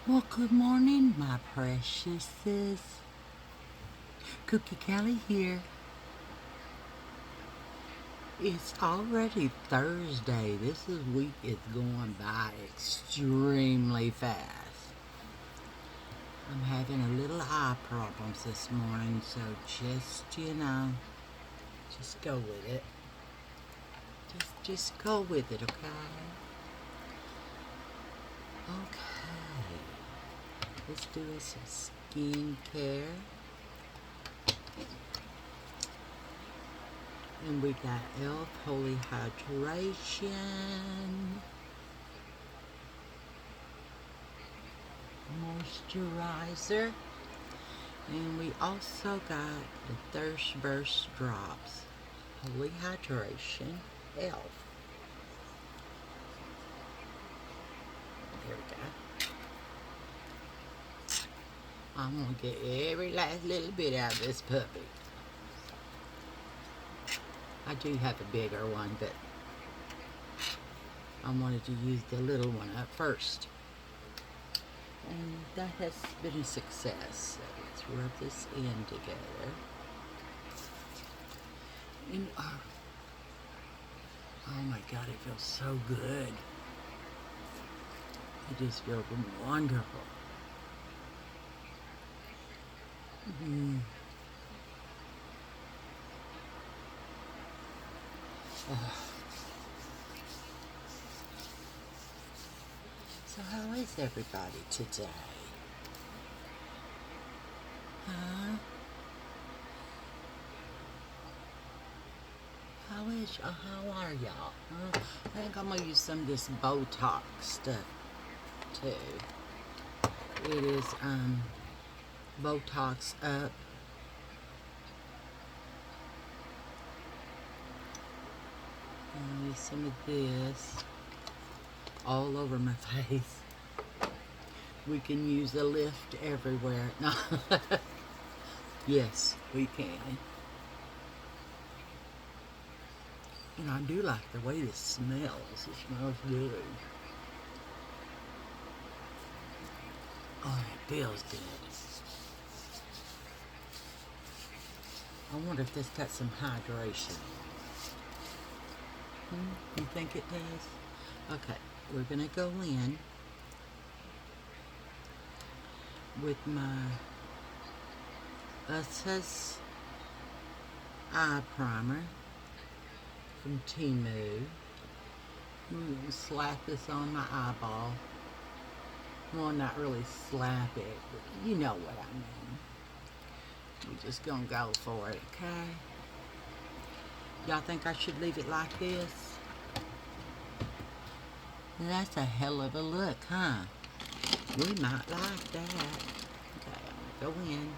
Well, good morning, my preciouses. Cookie Kelly here. It's already Thursday. Week is going by extremely fast. I'm having a little eye problems this morning, so just go with it. Just go with it, okay? Okay. Let's do some skincare. And we got Elf Holy Hydration, moisturizer, and we also got the Thirst Burst Drops, Holy Hydration, Elf. There we go. I'm gonna get every last little bit out of this puppy. I do have a bigger one, but I wanted to use the little one up first. And that has been a success. So let's rub this in together. And oh my God, it feels so good. It just feels wonderful. So how is everybody today? Huh? How are y'all? Huh? I think I'm gonna use some of this Botox stuff too. It is Botox up. I'll use some of this all over my face. We can use a lift everywhere. No. Yes, we can. And I do like the way this smells. It smells good. Oh, it feels good. I wonder if this got some hydration. You think it does? Okay, we're gonna go in with my Uss's eye primer from Timu. I'm gonna slap this on my eyeball. Well, not really slap it, but you know what I mean. We're just gonna go for it, okay? Y'all think I should leave it like this? That's a hell of a look, huh? We might like that. Okay, I'm gonna go in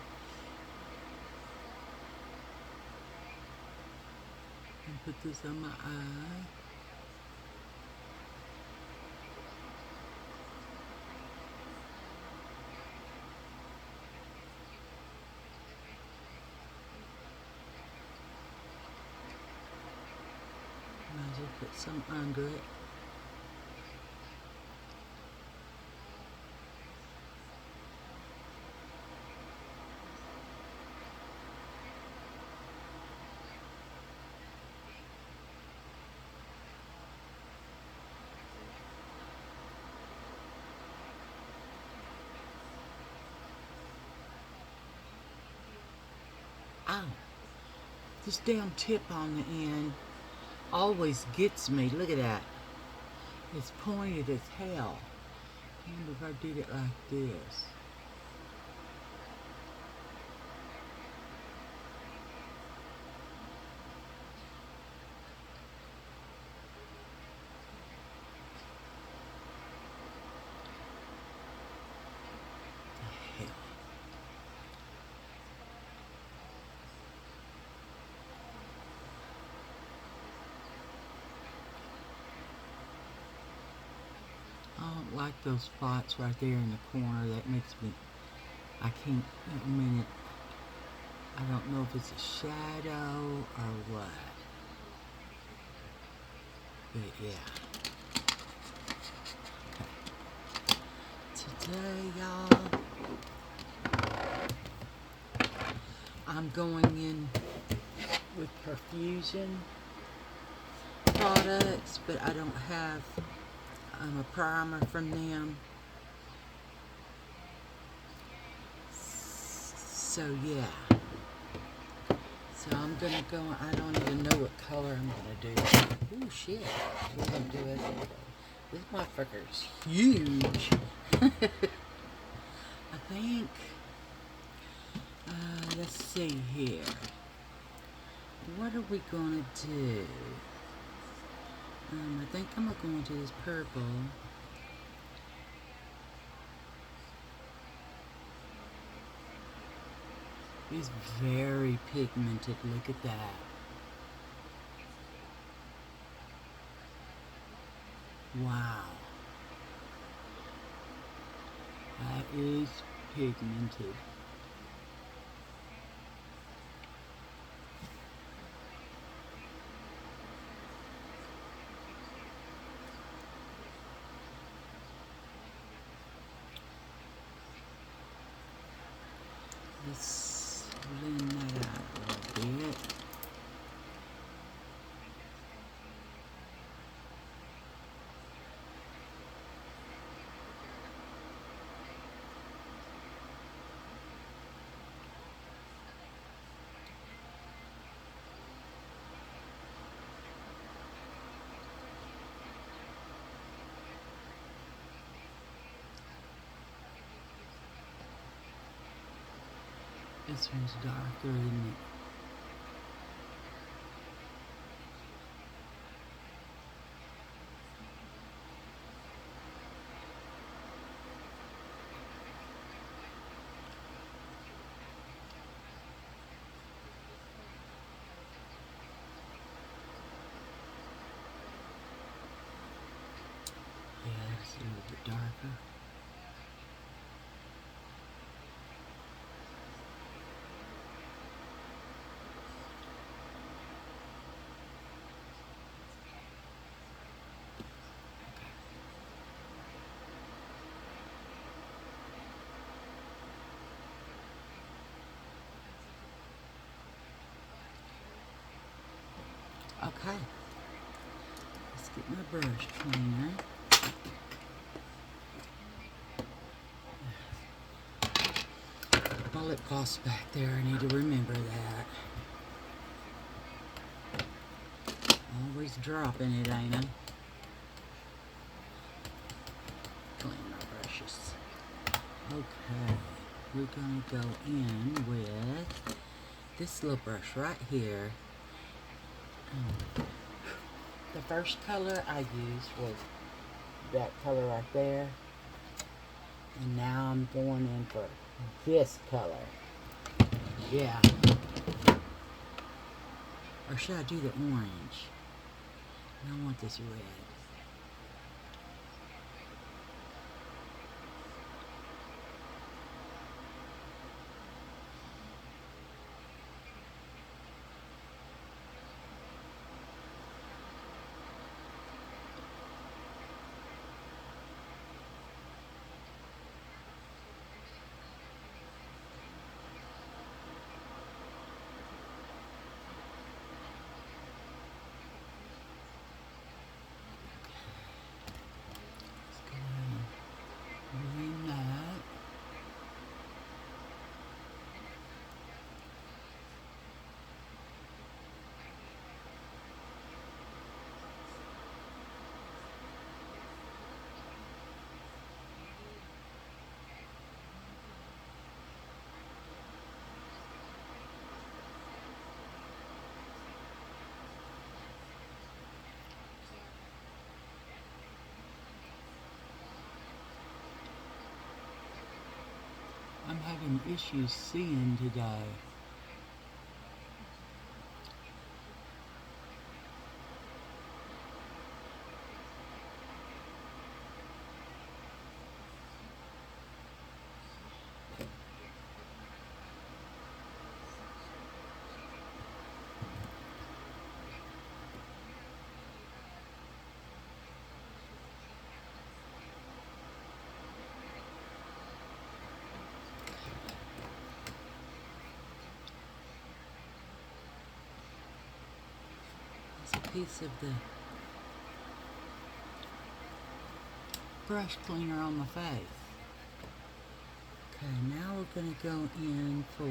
and put this on my eye. Might as well put some under it. Ow! This damn tip on the end always gets me. Look at that. It's pointed as hell. I wonder if I did it like this. The hell. I don't like those spots right there in the corner. That makes me, I can't, I mean, I don't know if it's a shadow or what. But yeah. Okay. Today, y'all, I'm going in with perfusion products, but I don't have a primer from them. So yeah. So I'm gonna go, I don't even know what color I'm gonna do. Oh shit, we're gonna do it. This motherfucker's huge. I think, let's see here. What are we gonna do? I think I'm gonna go into this purple. It's very pigmented, look at that. Wow. That is pigmented. Let's blend that out a little bit. This one's darker, isn't it? Yeah, it's a little bit darker. Okay, let's get my brush cleaner. My lip gloss back there, I need to remember that. Always dropping it, ain't I? Clean my brushes. Okay, we're gonna go in with this little brush right here. The first color I used was that color right there. And now I'm going in for this color. Yeah. Or should I do the orange? I want this red. I'm having issues seeing today. piece of the brush cleaner on my face. Okay, now we're going to go in for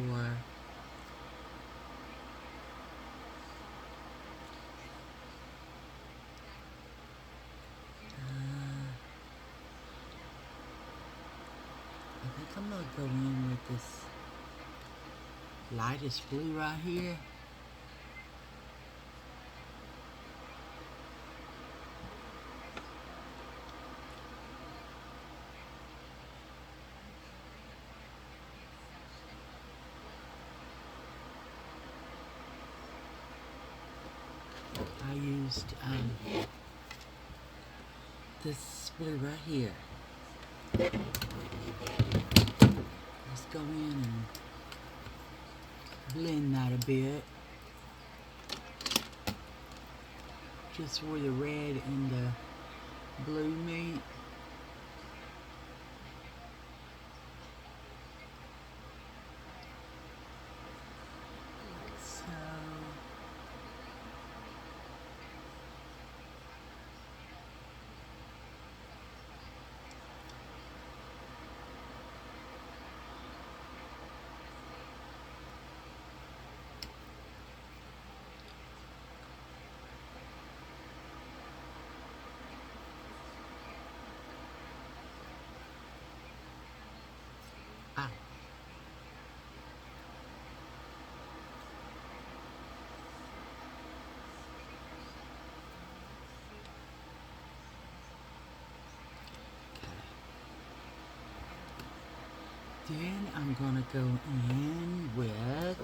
I think I'm going to go in with this lightest blue right here. I used this blue right here. Let's go in and blend that a bit. Just where the red and the blue meet. So ah, then I'm gonna go in with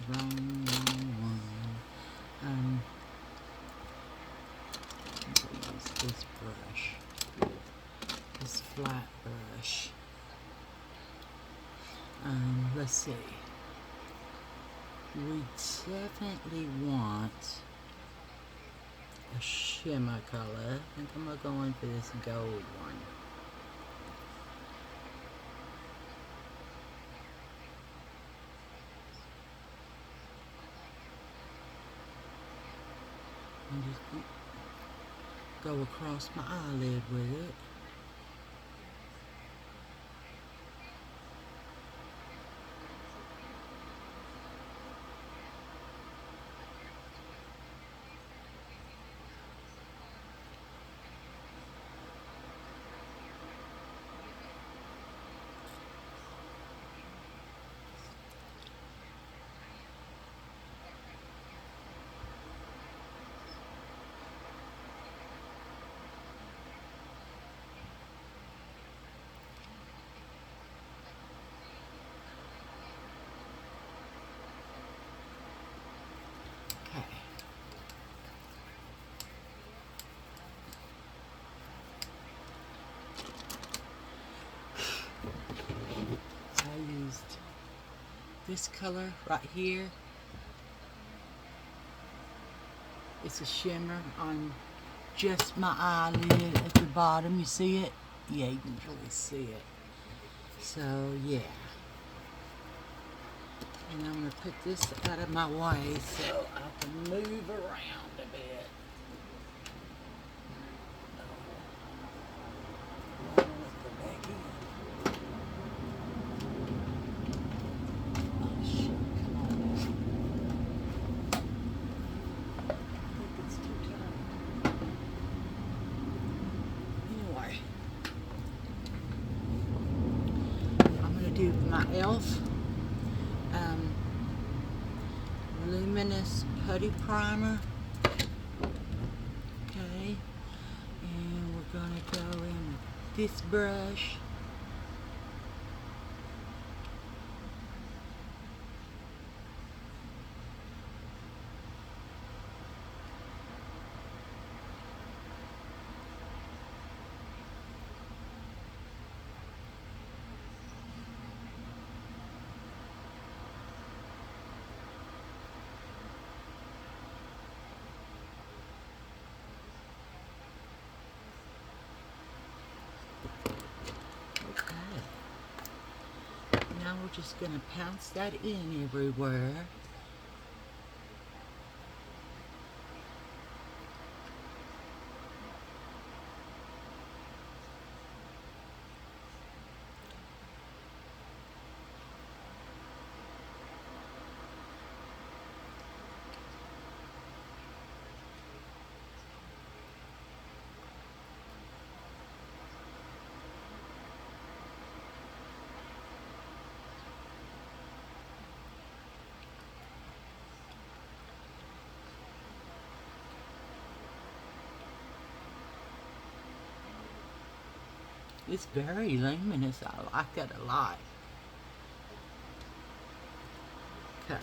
wrong one. I'm gonna use this brush, this flat brush. Let's see. We definitely want a shimmer color. I think I'm gonna go in for this gold one. And just go across my eyelid with it. Okay. I used this color right here. It's a shimmer on just my eyelid at the bottom. You see it? Yeah, you can really see it. So, yeah. And I'm going to put this out of my way so I can move around a bit. My e.l.f. Luminous Putty Primer. Okay, and we're going to go in with this brush. Now we're just going to pounce that in everywhere. It's very luminous. I like it a lot. Okay.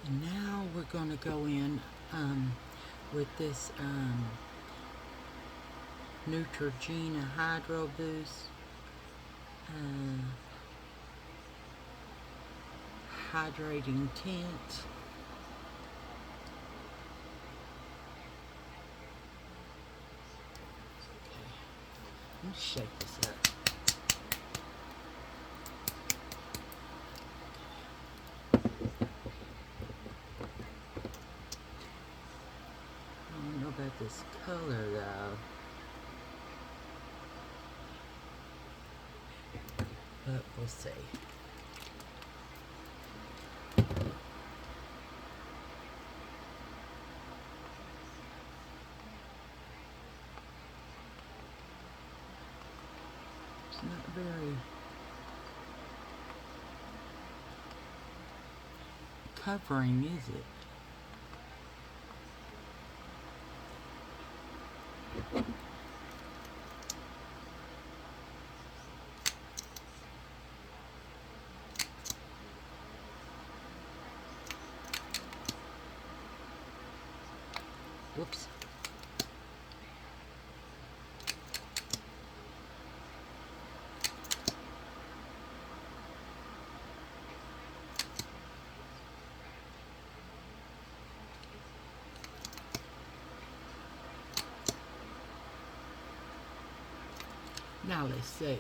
And now we're going to go in with this Neutrogena Hydro Boost hydrating tint. Let me shake this up. I don't know about this color though. But we'll see. It's not very covering, is it? Whoops. Now let's see.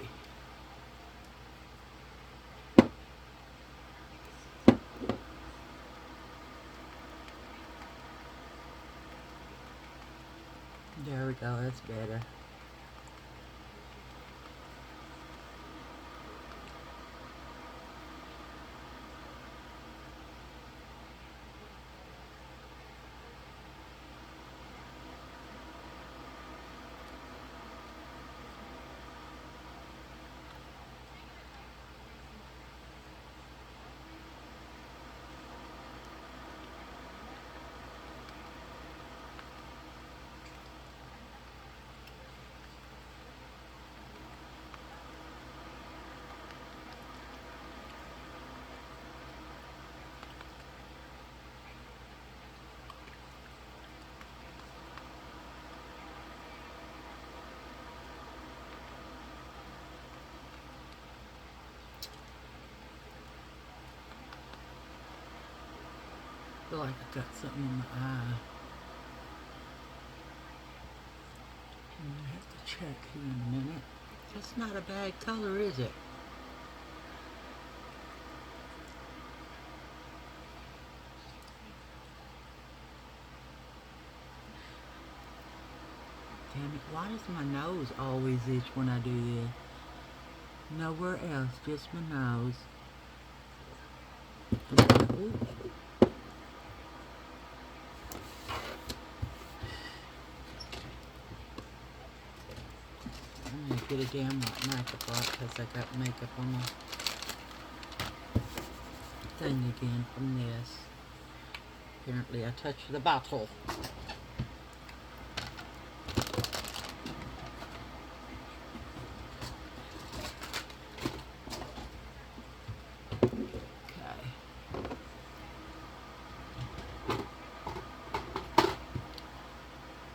There we go, that's better. I feel like I got something in my eye. I'm gonna have to check here in a minute. That's not a bad color, is it? Damn it, why does my nose always itch when I do this? Nowhere else, just my nose. Ooh. I'm gonna get a damn makeup off because I got makeup on my thing again from this. Apparently I touched the bottle.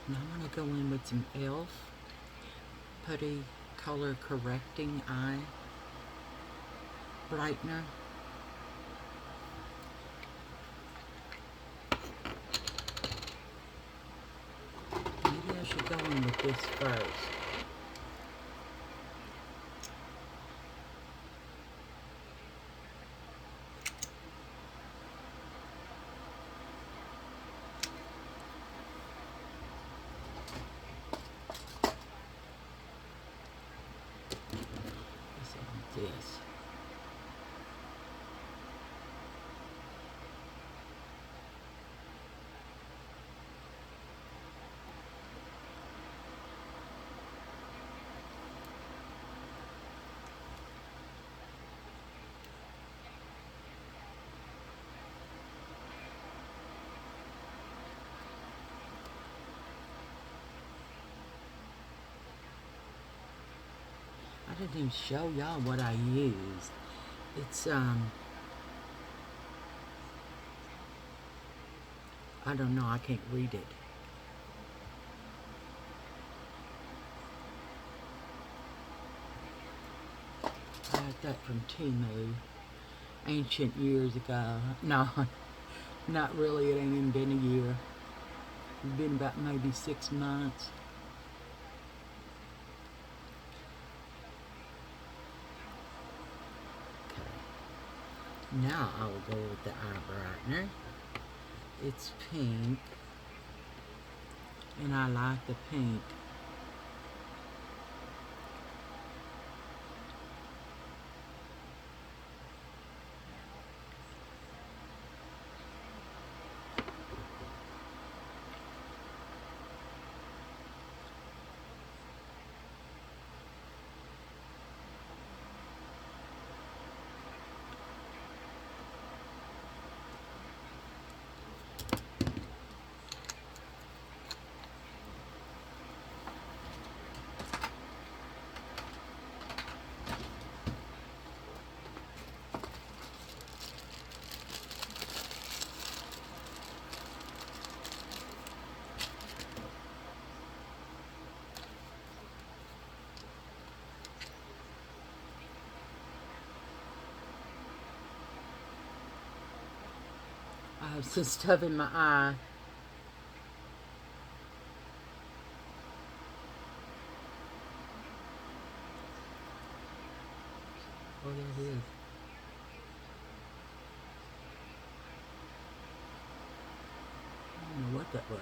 Now I'm going to go in with some e.l.f. Putty Color Correcting Eye Brightener. Maybe I should go in with this first. This. didn't even show y'all what I used. It's, I don't know, I can't read it. I got that from Timu ancient years ago. No, not really. It ain't even been a year. It's been about maybe 6 months. Okay. Now I will go with the eye brightener. It's pink, and I like the pink. I have some stuff in my eye. Oh, there it is. I don't know what that was.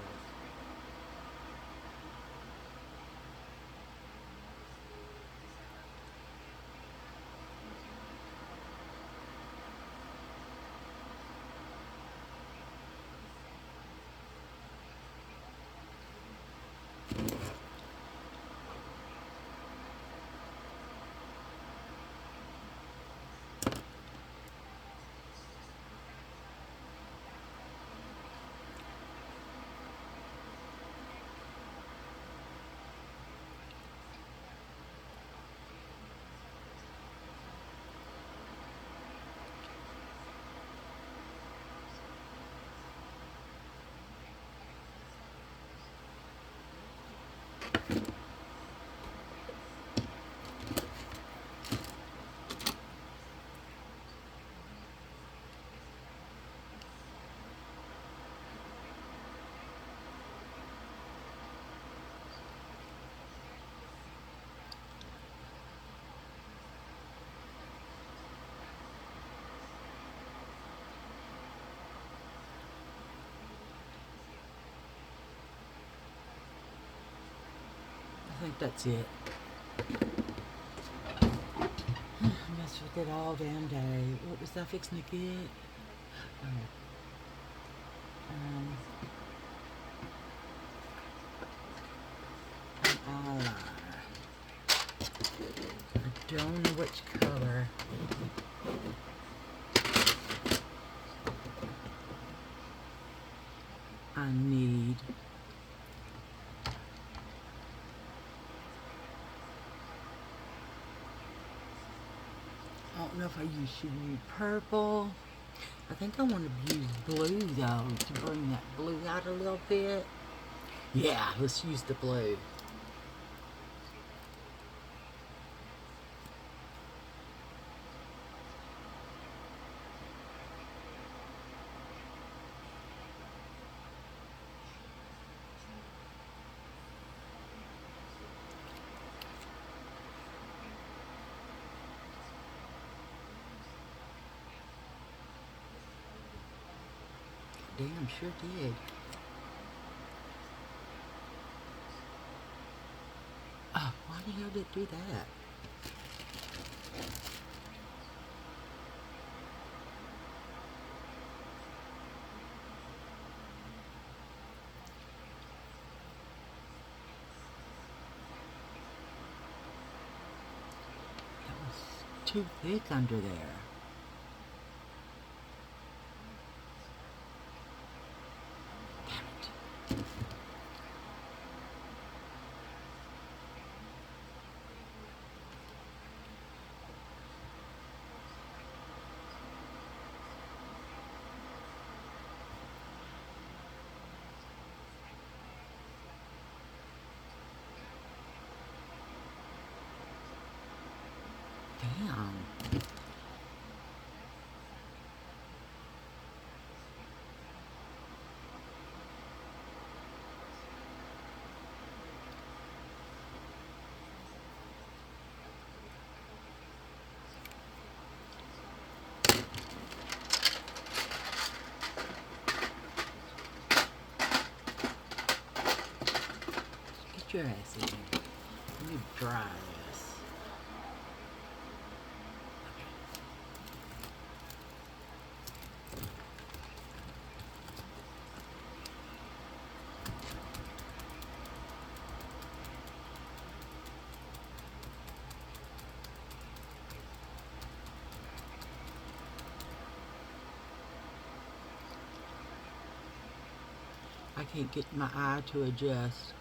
I think that's it. I messed with it all damn day. What was I fixing to get? Oh, an eyeliner. I don't know which color. I need. I don't know if I should use purple. I think I want to use blue though to bring that blue out a little bit. Yeah, let's use the blue. Damn, sure did. Oh, why the hell did it do that? That was too thick under there. Damn it. Get your ass in here. Let me dry this. I can't get my eye to adjust.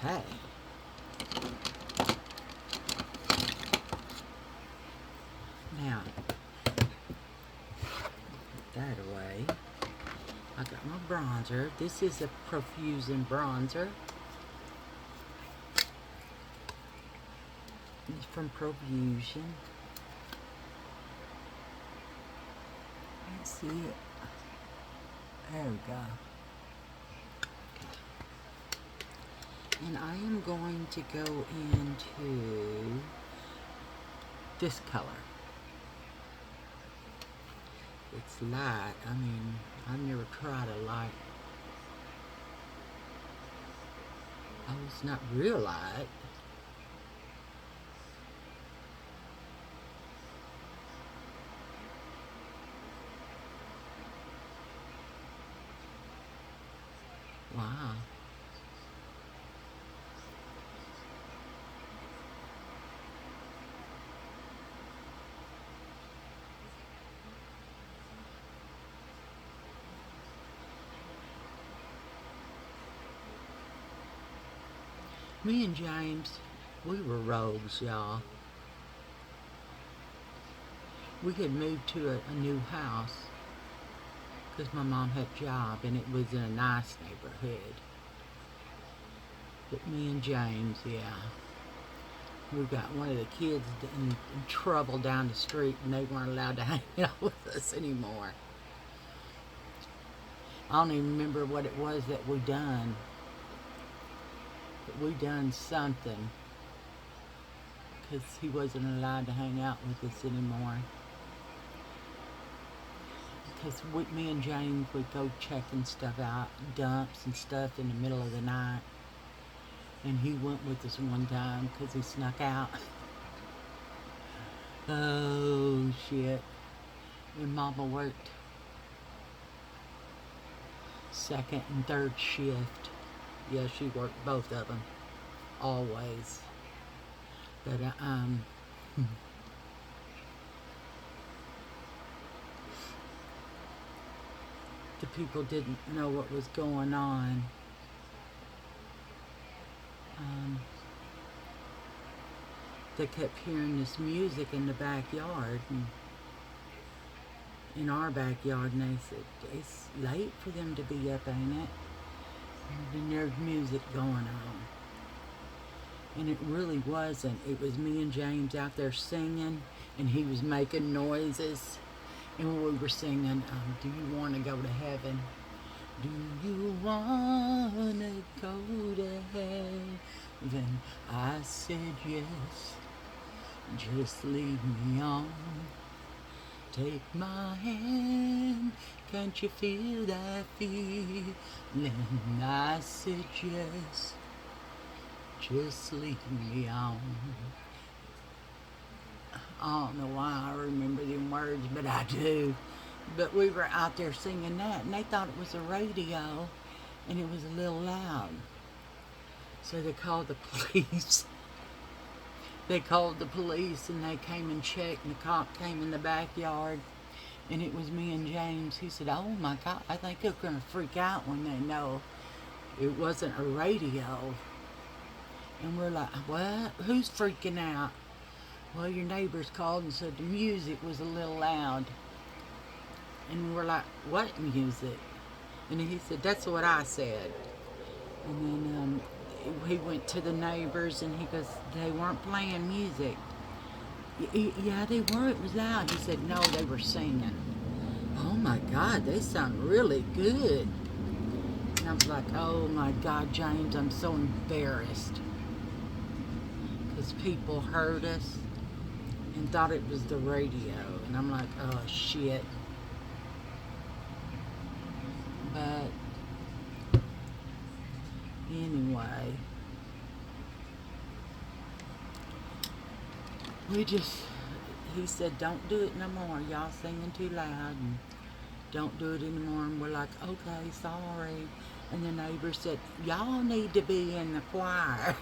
Okay. Now, put that away. I got my bronzer. This is a perfusion bronzer. It's from Perfusion. Let's see it. There we go. And I am going to go into this color. It's light. I mean, I've never tried a light. Oh, it's not real light. Wow. Me and James, we were rogues, y'all. We had moved to a new house because my mom had a job and it was in a nice neighborhood. But me and James, yeah. We got one of the kids in trouble down the street and they weren't allowed to hang out with us anymore. I don't even remember what it was that we done. But we done something because he wasn't allowed to hang out with us anymore. Because me and James would go checking stuff out, dumps and stuff in the middle of the night. And he went with us one time because he snuck out. Oh, shit. And Mama worked second and third shift. Yeah, she worked both of them. Always. But, the people didn't know what was going on. They kept hearing this music in the backyard, and in our backyard, and they said, it's late for them to be up, ain't it? And there's music going on. And it really wasn't. It was me and James out there singing, and he was making noises. And we were singing, do you want to go to heaven? Do you want to go to heaven? I said yes. Just lead me on. Take my hand. Can't you feel that feeling? I said yes. Just lead me on. I don't know why I remember them words, but I do. But we were out there singing that, and they thought it was a radio, and it was a little loud. So they called the police. They called the police, and they came and checked, and the cop came in the backyard, and it was me and James. He said, oh my God, I think they're going to freak out when they know it wasn't a radio. And we're like, what? Who's freaking out? well, your neighbors called and said the music was a little loud. And we're like, what music? And he said, that's what I said. And then he went to the neighbors and he goes, they weren't playing music. Yeah, they were. It was loud. He said, no, they were singing. Oh my God, they sound really good. And I was like, oh my God, James, I'm so embarrassed. Because people heard us and thought it was the radio. And I'm like, oh shit. But anyway, he said, don't do it no more. Y'all singing too loud and don't do it anymore. And we're like, okay, sorry. And the neighbor said, y'all need to be in the choir.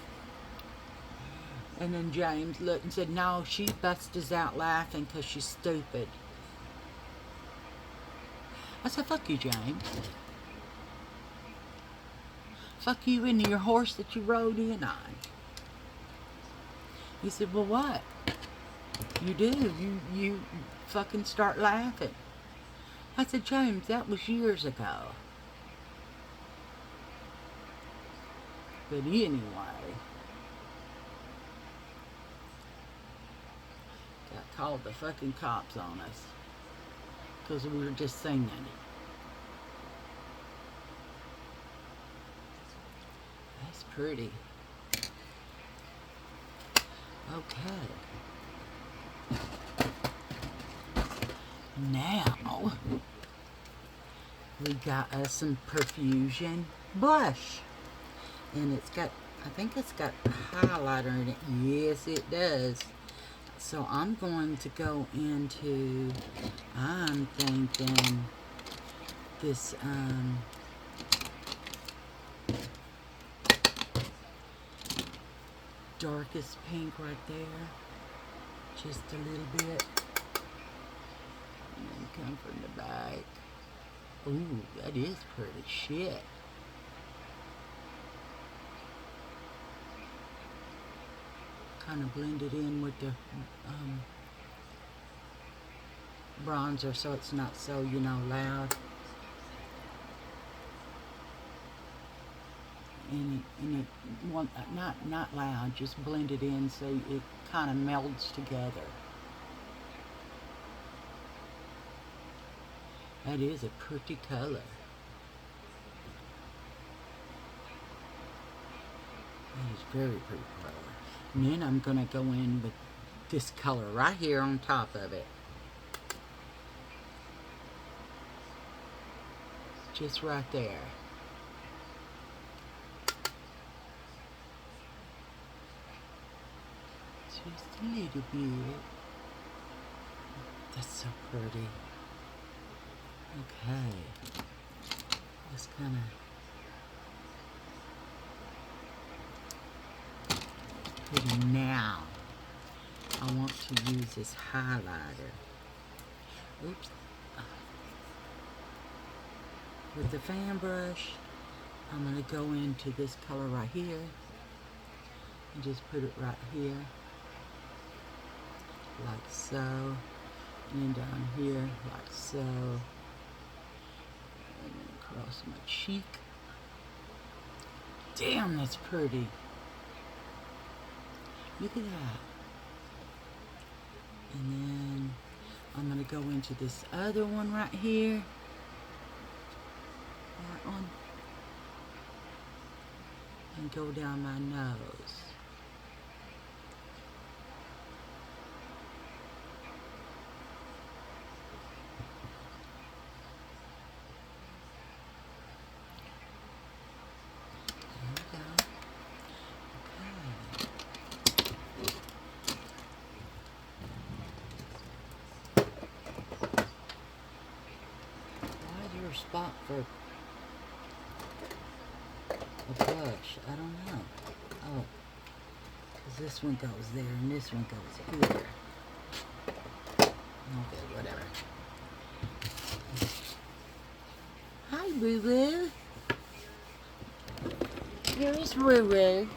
And then James looked and said, no, she busted out laughing because she's stupid. I said, fuck you, James. Fuck you and your horse that you rode in on. He said, well, what? You do. You fucking start laughing. I said, James, that was years ago. But anyway, got called the fucking cops on us because we were just singing. That's pretty. Okay. Now, we got us some perfusion blush. And it's got, I think it's got highlighter in it. Yes, it does. So I'm going to go into, I'm thinking this, darkest pink right there. Just a little bit. And then come from the back. Ooh, that is pretty shit. Kind of blended in with the bronzer so it's not so, loud. And it not loud, just blended in so it kind of melds together. That is a pretty color. That is very pretty color. And then I'm going to go in with this color right here on top of it. Just right there. Just a little bit. That's so pretty. Okay. Just kind of now, I want to use this highlighter. Oops. With the fan brush, I'm going to go into this color right here and just put it right here, like so, and then down here, like so, and then across my cheek. Damn, that's pretty. Look at that. And then I'm going to go into this other one right here. That one. And go down my nose. Spot for a blush. I don't know. Oh, because this one goes there and this one goes here. Okay, whatever. Hi, Boo Boo. Here's Roo Roo.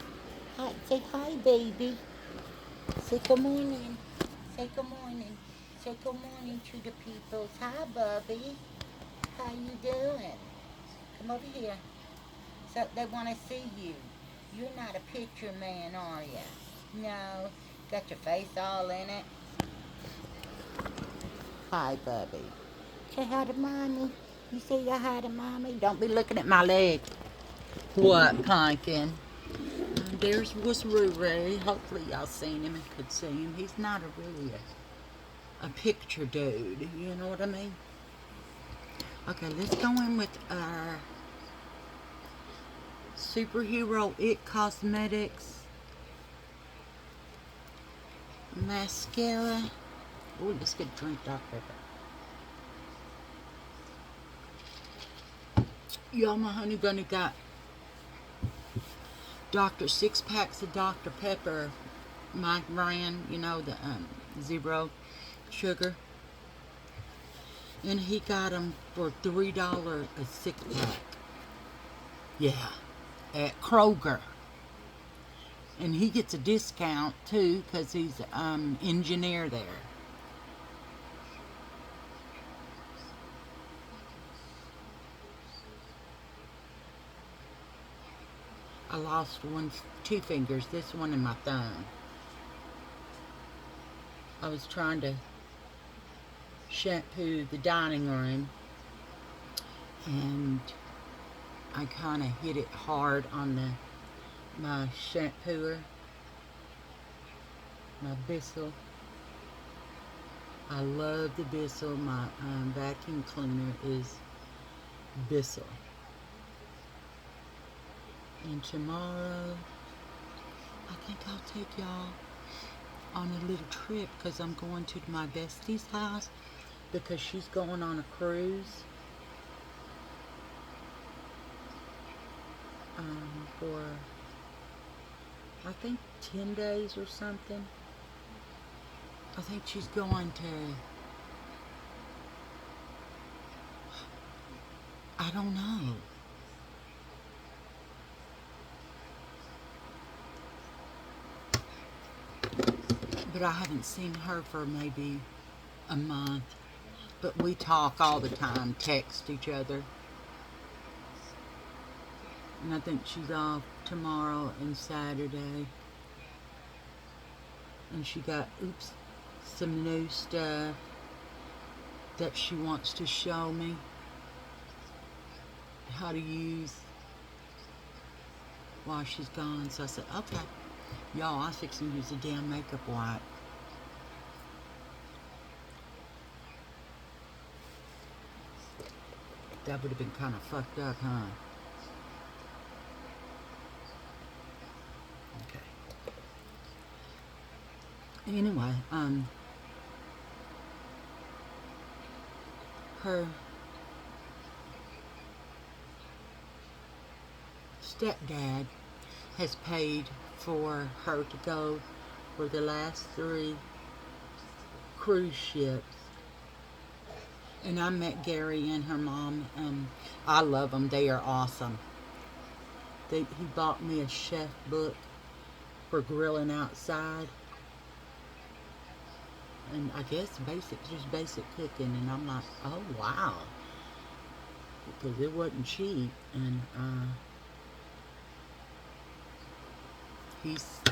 Hi, say hi, baby. Say good morning. Say good morning. Say good morning to the people. Hi, Bubby. How you doing? Come over here. So they want to see you. You're not a picture man, are you? No. Got your face all in it. Hi, Bubby. Say hi to mommy. You say you hi to mommy. Don't be looking at my leg. What, Pumpkin? There's was Ray. Hopefully y'all seen him and could see him. He's not really a picture dude. You know what I mean? Okay, let's go in with our Superhero It Cosmetics mascara. Oh, let's get a drink, Dr. Pepper. Y'all, my honey bunny got Dr. 6 packs of Dr. Pepper, my brand, you know, the zero sugar. And he got them for $3 a 6 pack. Yeah, at Kroger. And he gets a discount too because he's engineer there. I lost two fingers, this one and my thumb. I was trying to shampoo the dining room and I kind of hit it hard on my shampooer, my Bissell. I love the Bissell. My vacuum cleaner is Bissell. And tomorrow, I think I'll take y'all on a little trip because I'm going to my bestie's house because she's going on a cruise for, I think, 10 days or something. I think she's going to, I don't know. But I haven't seen her for maybe a month. But we talk all the time, text each other. And I think she's off tomorrow and Saturday. And she got, some new stuff that she wants to show me how to use while she's gone. So I said, okay. Y'all, I was fixing to use a damn makeup wipe. That would have been kind of fucked up, huh? Okay. Anyway, her stepdad has paid for her to go for the last 3 cruise ships. And I met Gary and her mom. I love them. They are awesome. He bought me a chef book for grilling outside. And I guess just basic cooking. And I'm like, oh wow. Because it wasn't cheap. And he's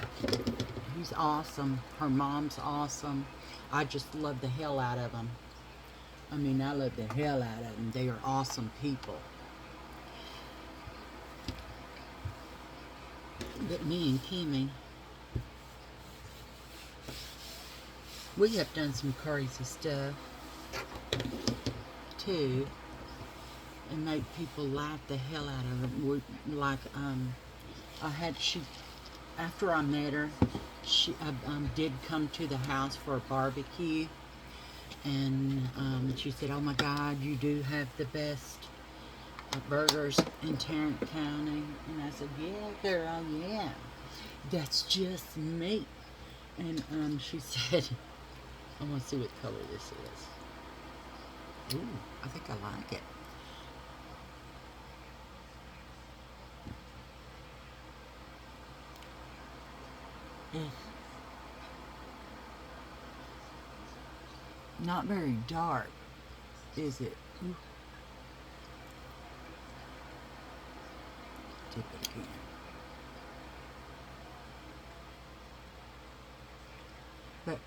awesome. Her mom's awesome. I just love the hell out of them. I mean, I love the hell out of them. They are awesome people. But me and Kimmy, we have done some crazy stuff too, and make people laugh the hell out of them. Like, after I met her, she did come to the house for a barbecue, and she said, "Oh my God, you do have the best burgers in Tarrant County." And I said, "Yeah, girl, yeah, that's just me." And she said, "I want to see what color this is." Ooh, I think I like it. Mm. Not very dark, is it? Ooh, dip it again. But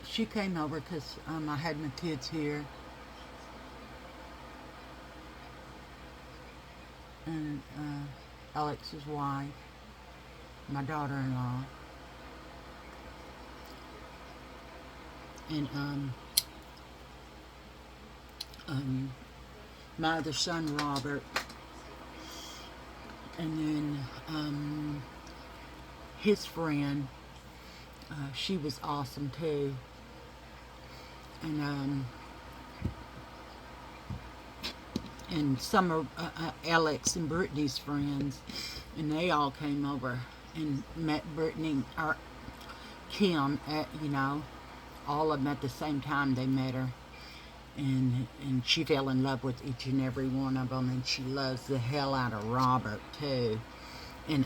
she came over because I had my kids here. And Alex's wife, my daughter-in-law, and my other son Robert, and then his friend. She was awesome too, and some of Alex and Brittany's friends, and they all came over and met Brittany or Kim at, all of them at the same time. They met her, and she fell in love with each and every one of them, and she loves the hell out of Robert too, and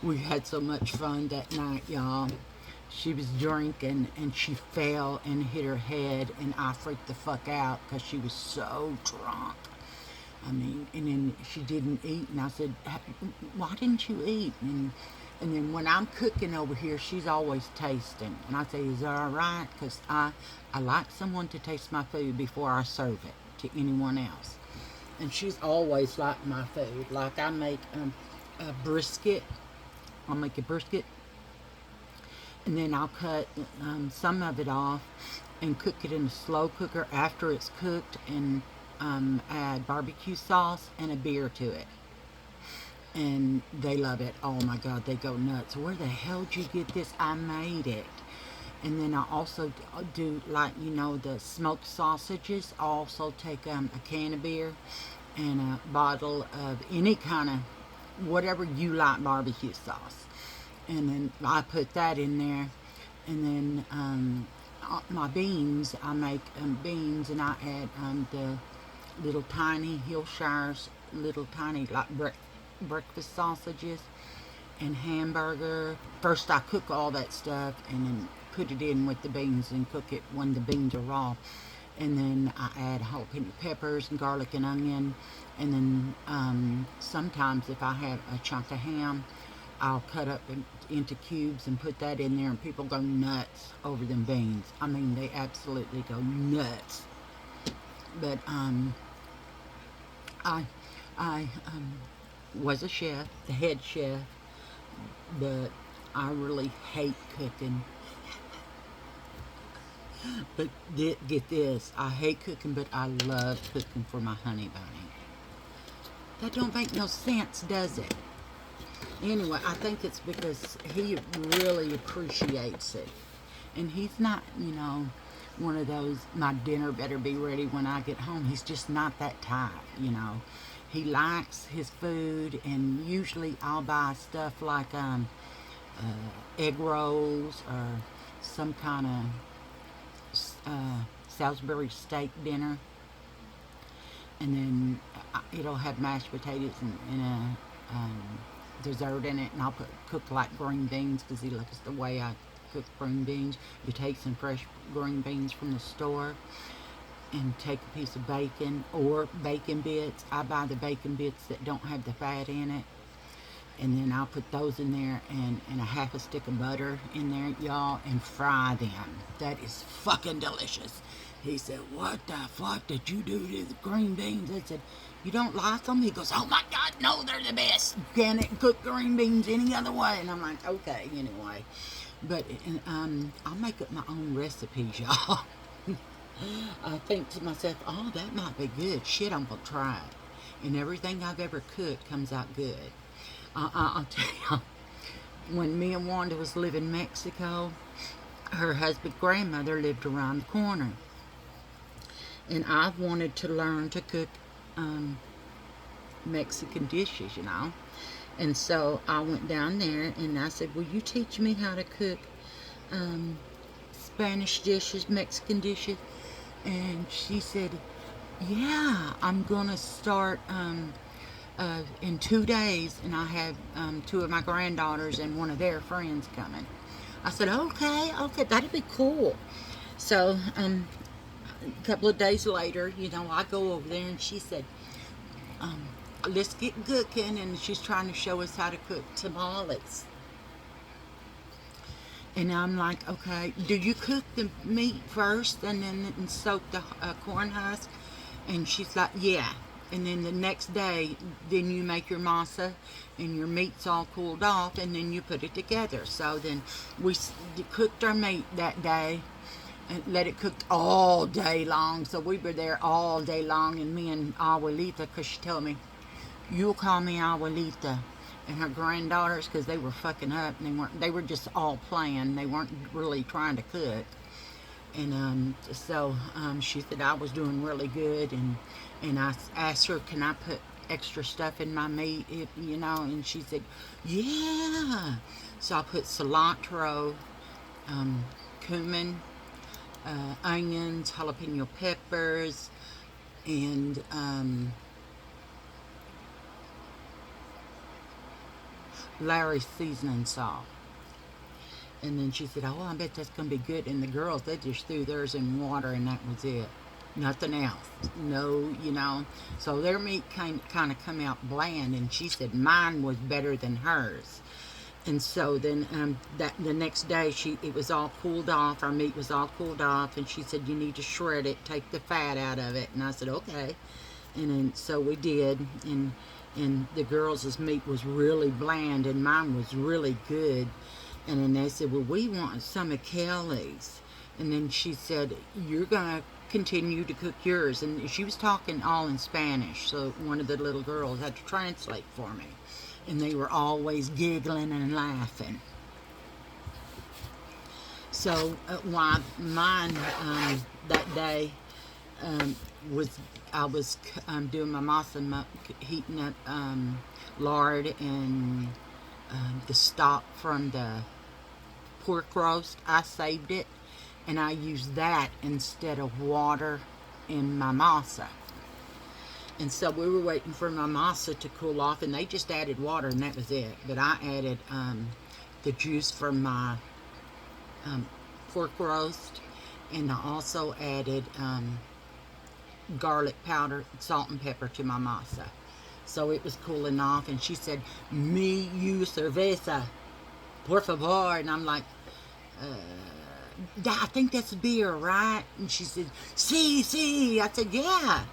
we had so much fun that night, y'all. She was drinking and she fell and hit her head, and I freaked the fuck out because she was so drunk. I mean, and then she didn't eat, and I said, "Why didn't you eat?" And then when I'm cooking over here, she's always tasting, and I say, "Is that all right?" Because I like someone to taste my food before I serve it to anyone else, and she's always liked my food. Like I make a brisket. I'll make a brisket, and then I'll cut some of it off and cook it in a slow cooker after it's cooked, and add barbecue sauce and a beer to it. And they love it. Oh my God, they go nuts. Where the hell did you get this? I made it. And then I also do, like, the smoked sausages. I also take a can of beer and a bottle of any kind of whatever you like barbecue sauce, and then I put that in there. And then my beans, I make beans, and I add the little tiny Hillshire's little tiny like breakfast sausages and hamburger. First I cook all that stuff and then put it in with the beans and cook it when the beans are raw. And then I add jalapeno peppers and garlic and onion. And then sometimes if I have a chunk of ham, I'll cut up into cubes and put that in there, and people go nuts over them beans. I mean, they absolutely go nuts. But I was a chef, the head chef, but I really hate cooking. But get this, I hate cooking, but I love cooking for my honey bunny. That don't make no sense, does it? Anyway, I think it's because he really appreciates it. And he's not, one of those, my dinner better be ready when I get home. He's just not that type. He likes his food, and usually I'll buy stuff like egg rolls or some kind of Salisbury steak dinner. And then it'll have mashed potatoes and a dessert in it, and I'll cook like green beans because he likes the way I cook green beans. You take some fresh green beans from the store and take a piece of bacon or bacon bits. I buy the bacon bits that don't have the fat in it, and then I'll put those in there and a half a stick of butter in there, y'all, and fry them. That is fucking delicious. He said, "What the fuck did you do to the green beans?" I said, "You don't like them?" He goes, "Oh my God, no, they're the best. You can't cook green beans any other way." And I'm like, okay, anyway. But I'll make up my own recipes, y'all. I think to myself, oh, that might be good. Shit, I'm going to try it. And everything I've ever cooked comes out good. I'll tell you, when me and Wanda was living in Mexico, her husband's grandmother lived around the corner. And I wanted to learn to cook Mexican dishes, And so I went down there and I said, "Will you teach me how to cook Spanish dishes, Mexican dishes?" And she said, "Yeah, I'm going to start in 2 days, and I have 2 of my granddaughters and one of their friends coming." I said, okay, that'd be cool. So, a couple of days later, I go over there and she said, um, let's get cooking. And she's trying to show us how to cook tamales. And I'm like, okay, do you cook the meat first and then soak the corn husk? And she's like, yeah. And then the next day, then you make your masa and your meat's all cooled off and then you put it together. So then we cooked our meat that day and let it cook all day long. So we were there all day long, and me and Abuelita, because she told me, you'll call me Abuelita. And her granddaughters, because they were fucking up and they were just all playing. They weren't really trying to cook. And she said I was doing really good, and I asked her, can I put extra stuff in my meat, and she said, yeah. So I put cilantro, cumin, onions, jalapeno peppers, and Larry's seasoning salt. And then she said, oh, I bet that's going to be good. And the girls, they just threw theirs in water and that was it. Nothing else. No, So their meat kind of come out bland. And she said mine was better than hers. And so then the next day, it was all cooled off. Our meat was all cooled off. And she said, you need to shred it, take the fat out of it. And I said, okay. And then so we did. And the girls' meat was really bland and mine was really good. And then they said, well, we want some of Kelly's. And then she said, you're going to continue to cook yours. And she was talking all in Spanish, so one of the little girls had to translate for me. And they were always giggling and laughing. So why mine that day was, I was doing my masa, heating up lard and the stock from the pork roast. I saved it and I used that instead of water in my masa. And so we were waiting for my masa to cool off, and they just added water and that was it. But I added the juice from my pork roast, and I also added garlic powder, salt and pepper to my masa. So it was cooling off, and she said, me, you, cerveza, por favor. And I'm like, I think that's beer, right? And she said, si. I said, yeah.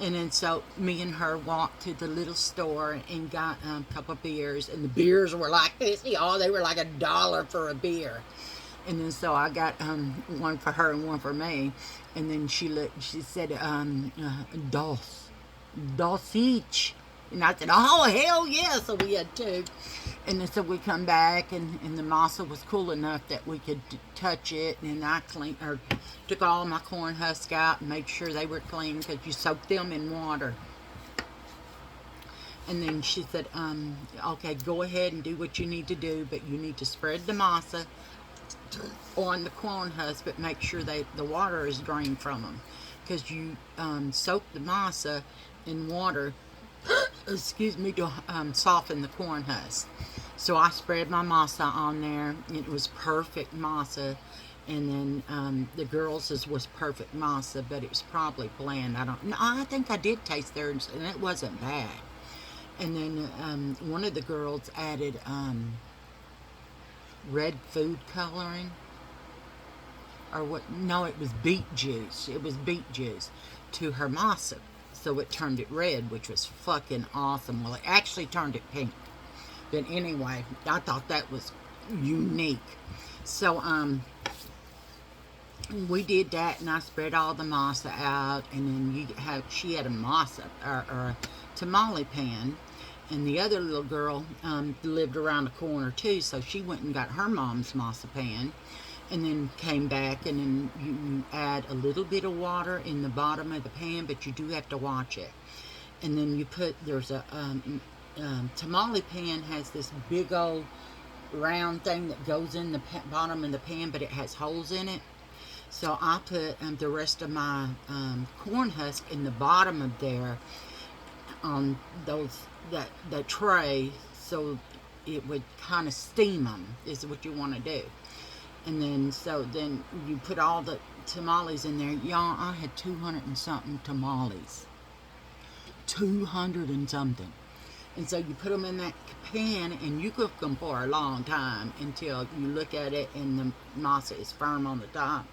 And then so me and her walked to the little store and got a couple of beers. And the beers were like this, y'all. They were like $1 for a beer. And then so I got one for her and one for me. And then she said, dos each. And I said, oh, hell yeah. So we had two. And then so we come back, and the masa was cool enough that we could touch it. And I took all my corn husk out and made sure they were clean, because you soak them in water. And then she said, okay, go ahead and do what you need to do, but you need to spread the masa on the corn husk, but make sure the water is drained from them, because you soak the masa in water excuse me, to soften the corn husk. So I spread my masa on there. It was perfect masa. And then the girls' was perfect masa, but it was probably bland. I think I did taste theirs, and it wasn't bad. And then one of the girls added red food coloring. Or what? No, it was beet juice. It was beet juice to her masa. So it turned it red, which was fucking awesome. Well, it actually turned it pink. But anyway, I thought that was unique. So we did that, and I spread all the masa out, and then she had a masa or a tamale pan, and the other little girl lived around the corner too, so she went and got her mom's masa pan. And then came back, and then you add a little bit of water in the bottom of the pan, but you do have to watch it. And then there's a tamale pan has this big old round thing that goes in the bottom of the pan, but it has holes in it. So I put the rest of my corn husk in the bottom of there on that tray, so it would kind of steam them, is what you want to do. And then, so then you put all the tamales in there. Y'all, I had 200 and something tamales. 200 and something. And so you put them in that pan and you cook them for a long time until you look at it and the masa is firm on the top.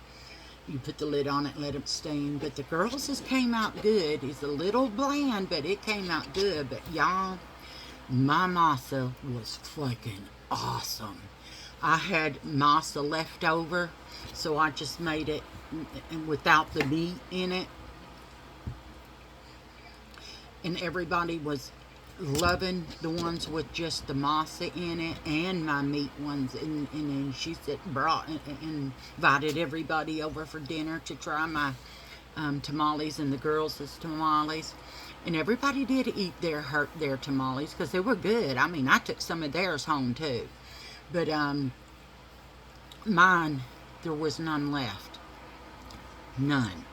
You put the lid on it and let it steam. But the girls' just came out good. It's a little bland, but it came out good. But y'all, my masa was fucking awesome. I had masa left over, so I just made it without the meat in it. And everybody was loving the ones with just the masa in it and my meat ones. And then she said, brought and invited everybody over for dinner to try my tamales and the girls' tamales. And everybody did eat their tamales because they were good. I mean, I took some of theirs home too. But mine, there was none left. None.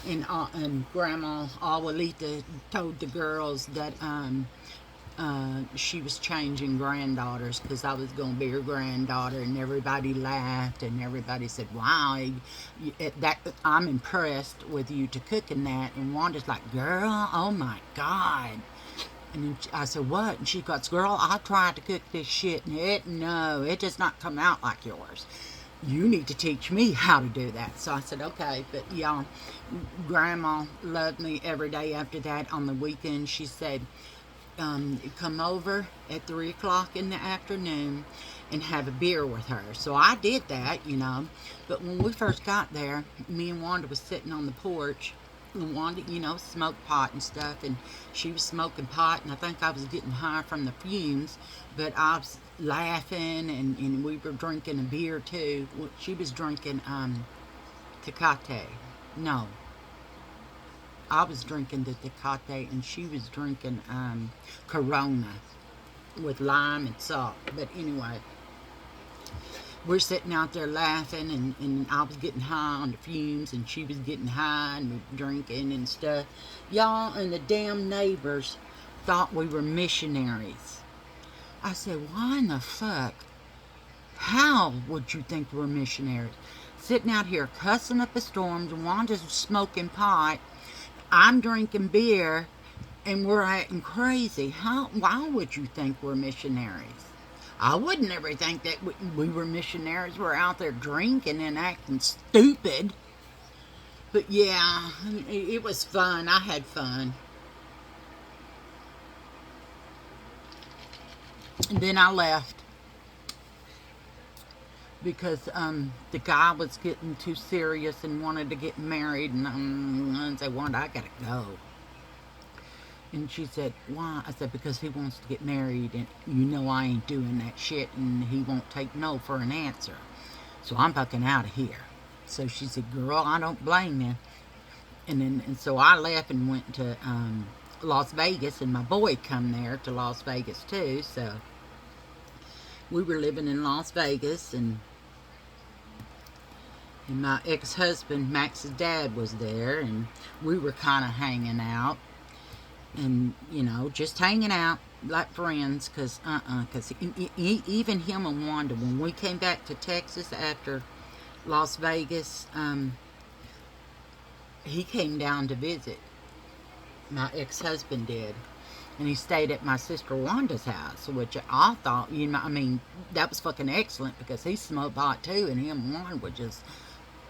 And Grandma Abuelita told the girls that she was changing granddaughters because I was going to be her granddaughter, and everybody laughed, and everybody said, wow, that I'm impressed with you to cooking that. And Wanda's like, girl, oh my God. And then I said, what? And she goes, girl, I tried to cook this shit, and it does not come out like yours. You need to teach me how to do that. So I said, okay. But y'all, Grandma loved me every day after that. On the weekend, she said, come over at 3 o'clock in the afternoon and have a beer with her. So I did that, you know. But when we first got there, me and Wanda was sitting on the porch. And Wanda, you know, smoked pot and stuff. And she was smoking pot. And I think I was getting high from the fumes. But I was laughing, and we were drinking a beer too. She was drinking Tecate. No, I was drinking the Tecate, and she was drinking Corona with lime and salt. But anyway, we're sitting out there laughing, and I was getting high on the fumes, and she was getting high, and we were drinking and stuff. Y'all, and the damn neighbors thought we were missionaries. I said, why in the fuck? How would you think we're missionaries? Sitting out here cussing up a storm, Wanda's smoking pot, I'm drinking beer, and we're acting crazy. Why would you think we're missionaries? I wouldn't ever think that we were missionaries. We're out there drinking and acting stupid. But yeah, it was fun. I had fun. And then I left because the guy was getting too serious and wanted to get married, and I said, Wanda, I gotta go. And she said, why? I said, because he wants to get married, and you know I ain't doing that shit, and he won't take no for an answer. So I'm fucking out of here. So she said, girl, I don't blame you. And so I left and went to Las Vegas, and my boy come there to Las Vegas too. So we were living in Las Vegas, and my ex-husband, Max's dad, was there, and we were kind of hanging out, and, you know, just hanging out like friends, because even him and Wanda, when we came back to Texas after Las Vegas, he came down to visit. My ex-husband did. And he stayed at my sister Wanda's house, which I thought, you know, I mean, that was fucking excellent, because he smoked pot too, and him and Wanda were just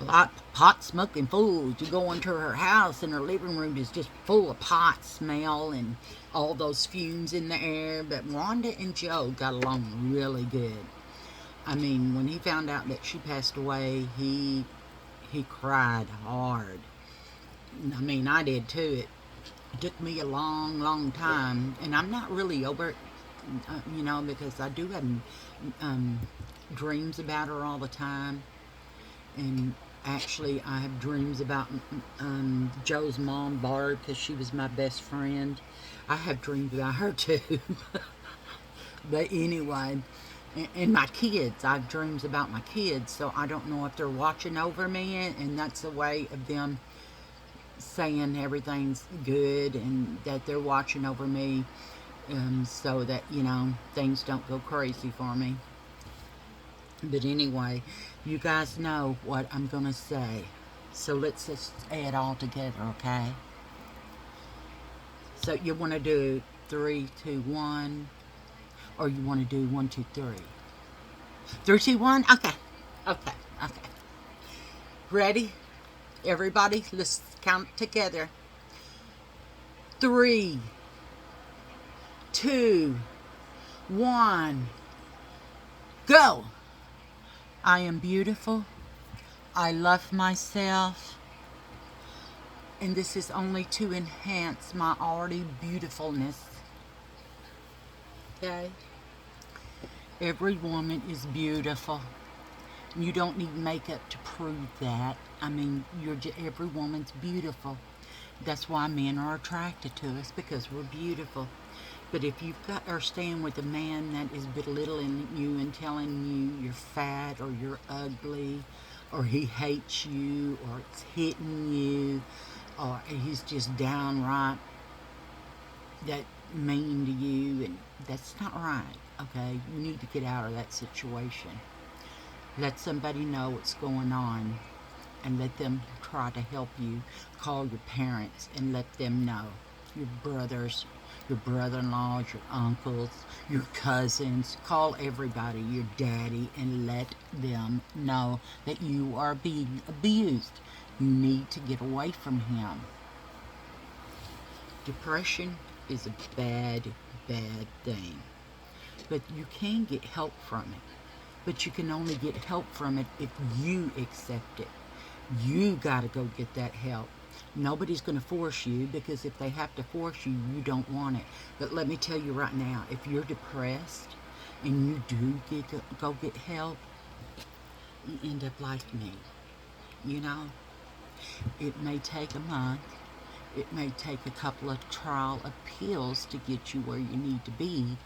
pot smoking fools. You go into her house, and her living room is just full of pot smell and all those fumes in the air. But Wanda and Joe got along really good. I mean, when he found out that she passed away, he cried hard. I mean, I did too. It took me a long, long time, and I'm not really over it, you know, because I do have dreams about her all the time. And actually, I have dreams about Joe's mom, Barb, because she was my best friend. I have dreams about her too. But anyway, and my kids, I have dreams about my kids, so I don't know if they're watching over me, and that's a way of them saying everything's good and that they're watching over me, so that, you know, things don't go crazy for me. But anyway, you guys know what I'm going to say. So let's just add all together, okay? So you want to do 3, 2, 1, or you want to do 1, 2, 3? 3, 2, 1? Okay. Okay. Okay. Ready? Everybody, let's count together. 3, 2, 1. Go! I am beautiful. I love myself. And this is only to enhance my already beautifulness. Okay? Every woman is beautiful. You don't need makeup to prove that. I mean, every woman's beautiful. That's why men are attracted to us, because we're beautiful. But if you've got or staying with a man that is belittling you and telling you you're fat or you're ugly or he hates you or it's hitting you or he's just downright that mean to you, and that's not right, okay? You need to get out of that situation. Let somebody know what's going on and let them try to help you. Call your parents and let them know. Your brothers, your brother-in-laws, your uncles, your cousins. Call everybody, your daddy, and let them know that you are being abused. You need to get away from him. Depression is a bad, bad thing. But you can get help from it. But you can only get help from it if you accept it. You got to go get that help. Nobody's going to force you, because if they have to force you, you don't want it. But let me tell you right now, if you're depressed and you do go get help, you end up like me. You know, it may take a month. It may take a couple of trial appeals to get you where you need to be,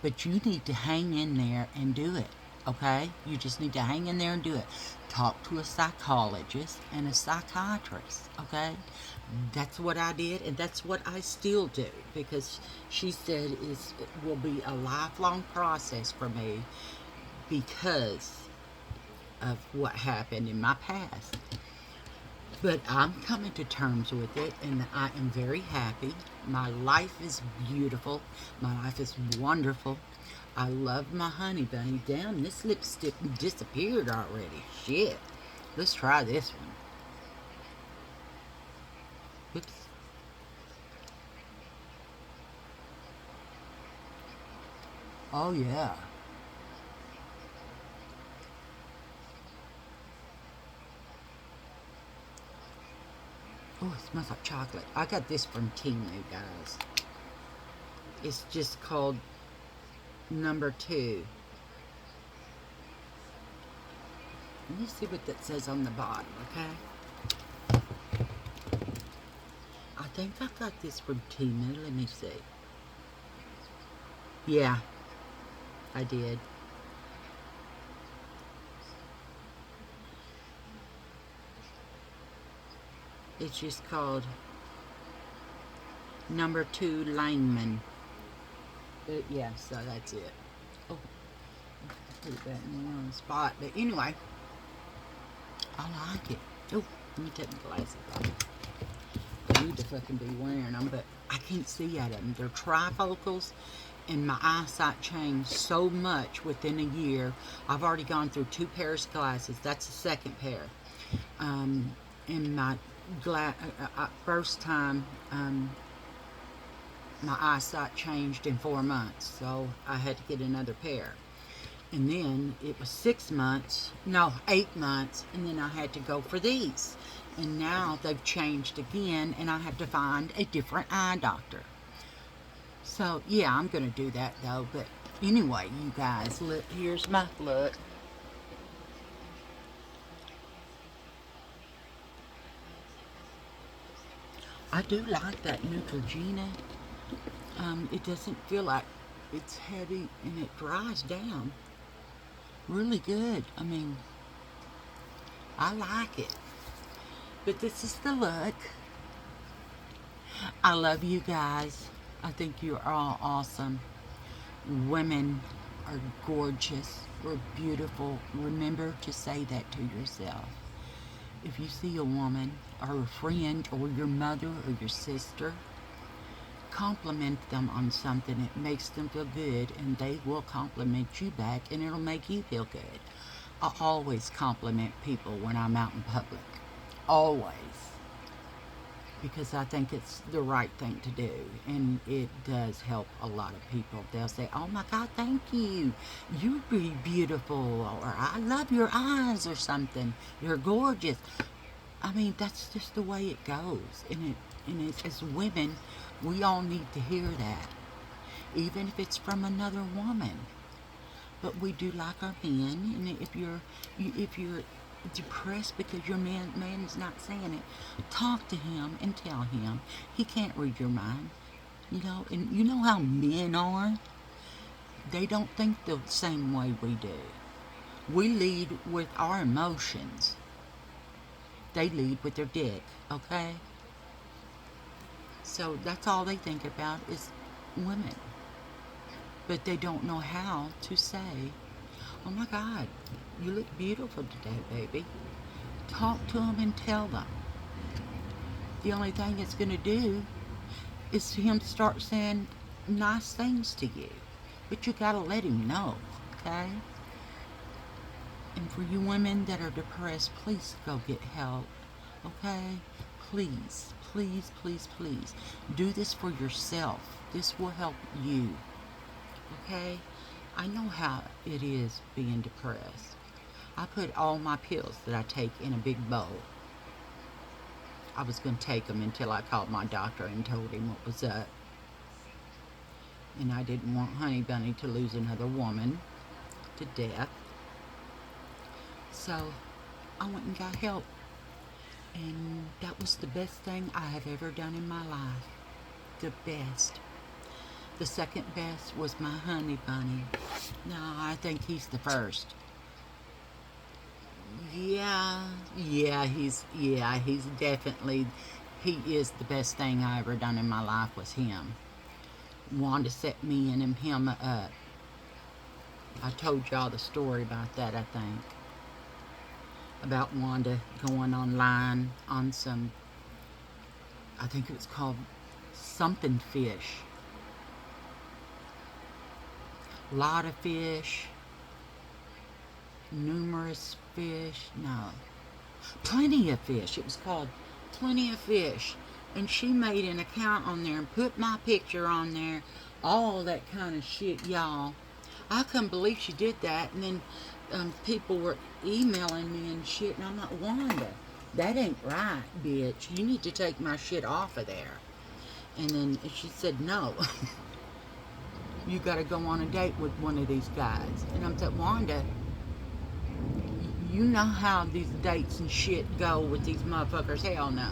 but you need to hang in there and do it, okay? You just need to hang in there and do it. Talk to a psychologist and a psychiatrist, okay? That's what I did, and that's what I still do, because she said it will be a lifelong process for me because of what happened in my past. But I'm coming to terms with it, and I am very happy. My life is beautiful. My life is wonderful. I love my honey bunny. Damn, this lipstick disappeared already. Shit. Let's try this one. Oops. Oh, yeah. Oh, it smells like chocolate. I got this from Timu, guys. It's just called number 2. Let me see what that says on the bottom, okay? I think I got this from Timu. Let me see. Yeah, I did. It's just called number 2 lineman. Yeah, so that's it. Oh, put it back in the wrong spot. But anyway, I like it. Oh, let me take my glasses off. I need to fucking be wearing them, but I can't see out of them. They're trifocals, and my eyesight changed so much within a year. I've already gone through 2 pairs of glasses. That's the second pair. And my first time, my eyesight changed in 4 months, so I had to get another pair. And then it was 6 months, no, 8 months, and then I had to go for these. And now they've changed again, and I have to find a different eye doctor. So, yeah, I'm going to do that, though. But anyway, you guys, look, here's my look. I do like that Neutrogena. It doesn't feel like it's heavy, and it dries down really good. I mean, I like it. But this is the look. I love you guys. I think you're all awesome. Women are gorgeous. We're beautiful. Remember to say that to yourself. If you see a woman or a friend or your mother or your sister, compliment them on something. It makes them feel good, and they will compliment you back, and it'll make you feel good. I always compliment people when I'm out in public. Always. Because I think it's the right thing to do, and it does help a lot of people. They'll say, "Oh my God, thank you. You're really beautiful," or "I love your eyes," or something. "You're gorgeous." I mean, that's just the way it goes. As women, we all need to hear that, even if it's from another woman. But we do like our men, and if you're depressed because your man's not saying it, talk to him and tell him. He can't read your mind, and you know how men are. They don't think the same way we do. We lead with our emotions. They lead with their dick, okay? So that's all they think about is women. But they don't know how to say, "Oh my God, you look beautiful today, baby." Talk to them and tell them. The only thing it's going to do is him start saying nice things to you. But you got to let him know, okay? And for you women that are depressed, please go get help, okay? Please, please, please, please. Do this for yourself. This will help you, okay? I know how it is being depressed. I put all my pills that I take in a big bowl. I was going to take them until I called my doctor and told him what was up. And I didn't want Honey Bunny to lose another woman to death. So I went and got help. And that was the best thing I have ever done in my life. The best. The second best was my Honey Bunny. No, I think he's the first. He's definitely, he is the best thing I ever done in my life was him. Wanda set me and him up. I told y'all the story about that, I think. About Wanda going online on some, I think it was called something fish. Lot of fish. Numerous fish. No. Plenty of Fish. It was called Plenty of Fish. And she made an account on there and put my picture on there. All that kind of shit, y'all. I couldn't believe she did that. And then people were emailing me and shit. And I'm like, "Wanda, that ain't right, bitch. You need to take my shit off of there." And then she said, "No." "You got to go on a date with one of these guys." And I'm like, "Wanda, you know how these dates and shit go with these motherfuckers. Hell no.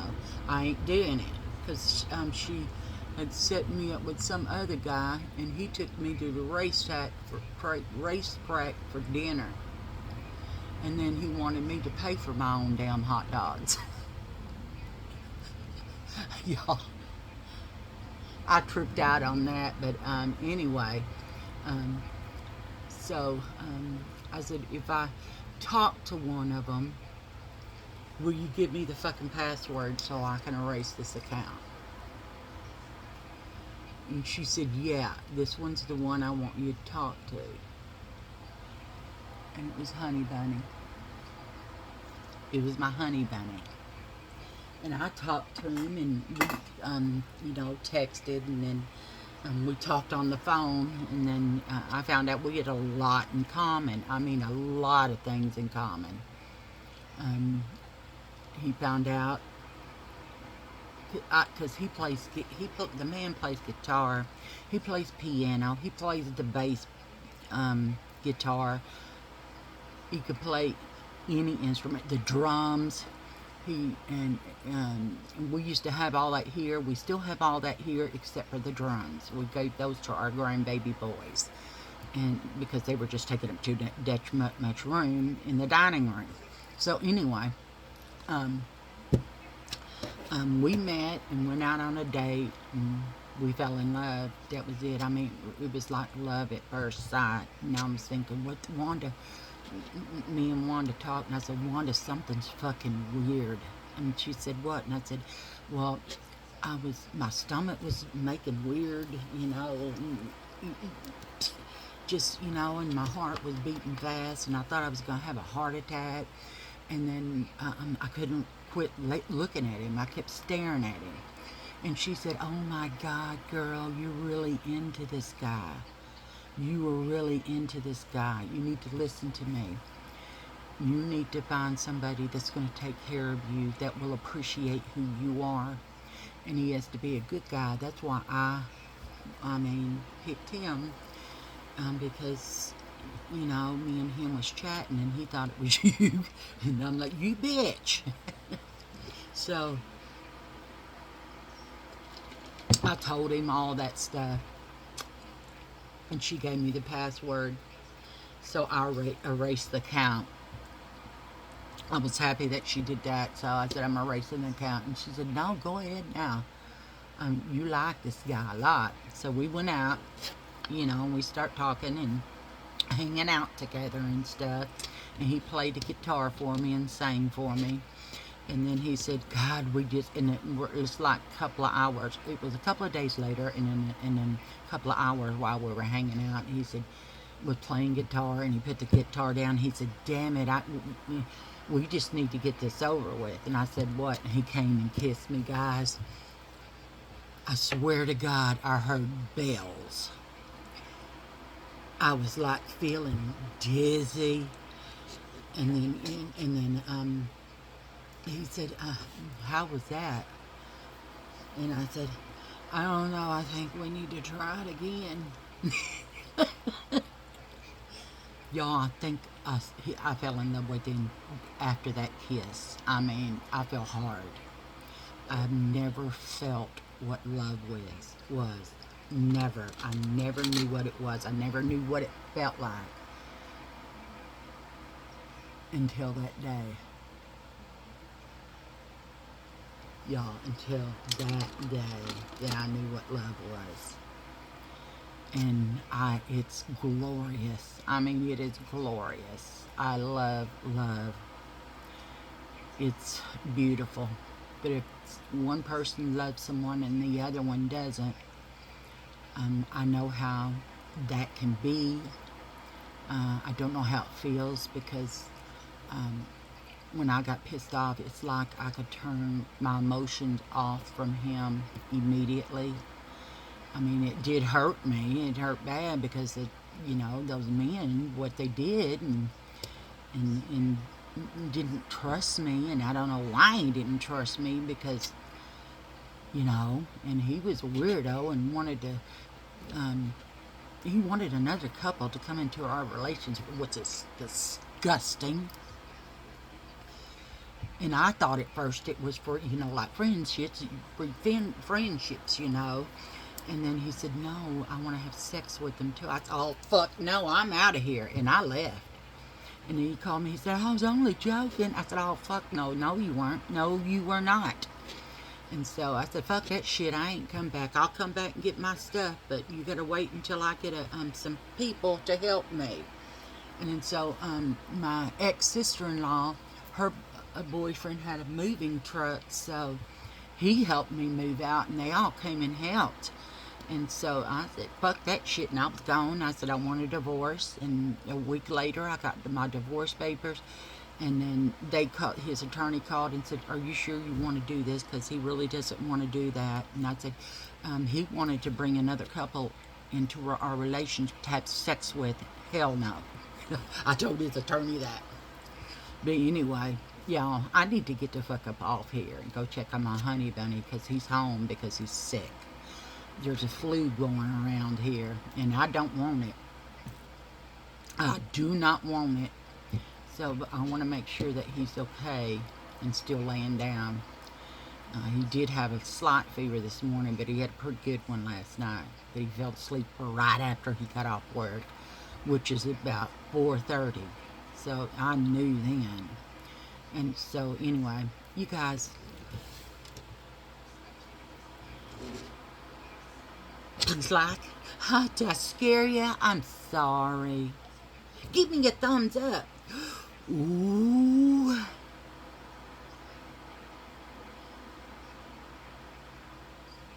I ain't doing it." Because she had set me up with some other guy, and he took me to the racetrack for dinner. And then he wanted me to pay for my own damn hot dogs. Y'all, I tripped out on that, but anyway, so I said, "If I talk to one of them, will you give me the fucking password so I can erase this account?" And she said, "Yeah, this one's the one I want you to talk to." And it was Honey Bunny. It was my Honey Bunny. And I talked to him, and we, texted, and then we talked on the phone, and then I found out we had a lot in common. I mean, a lot of things in common. He found out because the man plays guitar, he plays piano, he plays the bass guitar. He could play any instrument, the drums. And we used to have all that here. We still have all that here except for the drums. We gave those to our grandbaby boys, and because they were just taking up too much room in the dining room. So anyway, we met and went out on a date. And We fell in love. That was it. I mean, it was like love at first sight. Now I'm thinking, what Wanda, me and Wanda talked, and I said, Wanda, something's fucking weird. And she said, what? And I said, well, my stomach was making weird, just, and my heart was beating fast, and I thought I was going to have a heart attack. And then I couldn't quit looking at him. I kept staring at him. And she said, oh my God, girl, you're really into this guy. You are really into this guy. You need to listen to me. You need to find somebody that's going to take care of you, that will appreciate who you are. And he has to be a good guy. That's why picked him, because, me and him was chatting, and he thought it was you. And I'm like, you bitch. So I told him all that stuff, and she gave me the password. So I erased the account. I was happy that she did that. So I said, I'm erasing the account. And she said, no, go ahead now. You like this guy a lot. So we went out, and we start talking and hanging out together and stuff. And he played the guitar for me and sang for me. And then he said, God, and it was like a couple of hours. It was a couple of days later, and then a couple of hours while we were hanging out, he said, was playing guitar, and he put the guitar down. He said, damn it, we just need to get this over with. And I said, what? And he came and kissed me, guys. I swear to God, I heard bells. I was like feeling dizzy. And then he said, how was that? And I said, I don't know, I think we need to try it again. Y'all, I think I fell in love with him after that kiss. I mean, I fell hard. I've never felt what love was. Never. I never knew what it was. I never knew what it felt like until that day. Y'all, until that day that I knew what love was. And it's glorious. I mean, it is glorious. I love love. It's beautiful. But if one person loves someone and the other one doesn't, I know how that can be. I don't know how it feels, because when I got pissed off, it's like I could turn my emotions off from him immediately. I mean, it did hurt me. It hurt bad because those men, what they did, and didn't trust me, and I don't know why he didn't trust me, because and he was a weirdo and wanted to he wanted another couple to come into our relationship, which is disgusting. And I thought at first it was for like friendships, And then he said, no, I want to have sex with them too. I said, oh, fuck, no, I'm out of here. And I left. And then he called me. He said, I was only joking. I said, oh, fuck, no, you weren't. No, you were not. And so I said, fuck that shit. I ain't come back. I'll come back and get my stuff, but you got to wait until I get some people to help me. And then so my ex-sister-in-law, her boyfriend had a moving truck, so he helped me move out, and they all came and helped. And so I said, fuck that shit, and I was gone. I said, I want a divorce. And a week later, I got my divorce papers. And then his attorney called and said, are you sure you want to do this? Because he really doesn't want to do that. And I said, he wanted to bring another couple into our relationship to have sex with. Hell no. I told his attorney that. But anyway, y'all, I need to get the fuck up off here and go check on my honey bunny, because he's home because he's sick. There's a flu going around here, and I don't want it. I do not want it. So I want to make sure that he's okay and still laying down. He did have a slight fever this morning, but he had a pretty good one last night. But he fell asleep right after he got off work, which is about 4:30. So I knew then. And so anyway, you guys, Please like. Did I scare ya? I'm sorry. Give me a thumbs up. Ooh.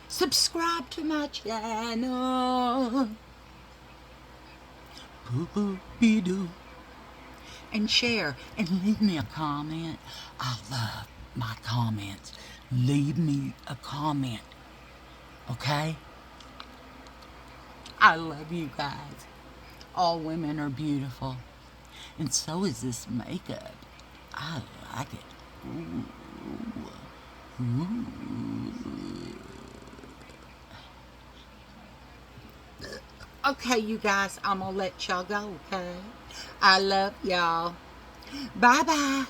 Subscribe to my channel. Boo-boo-be-doo. And share and leave me a comment. I love my comments. Leave me a comment. Okay? I love you guys. All women are beautiful. And so is this makeup. I like it. Ooh. Ooh. Okay, you guys, I'm gonna let y'all go, okay? I love y'all. Bye-bye.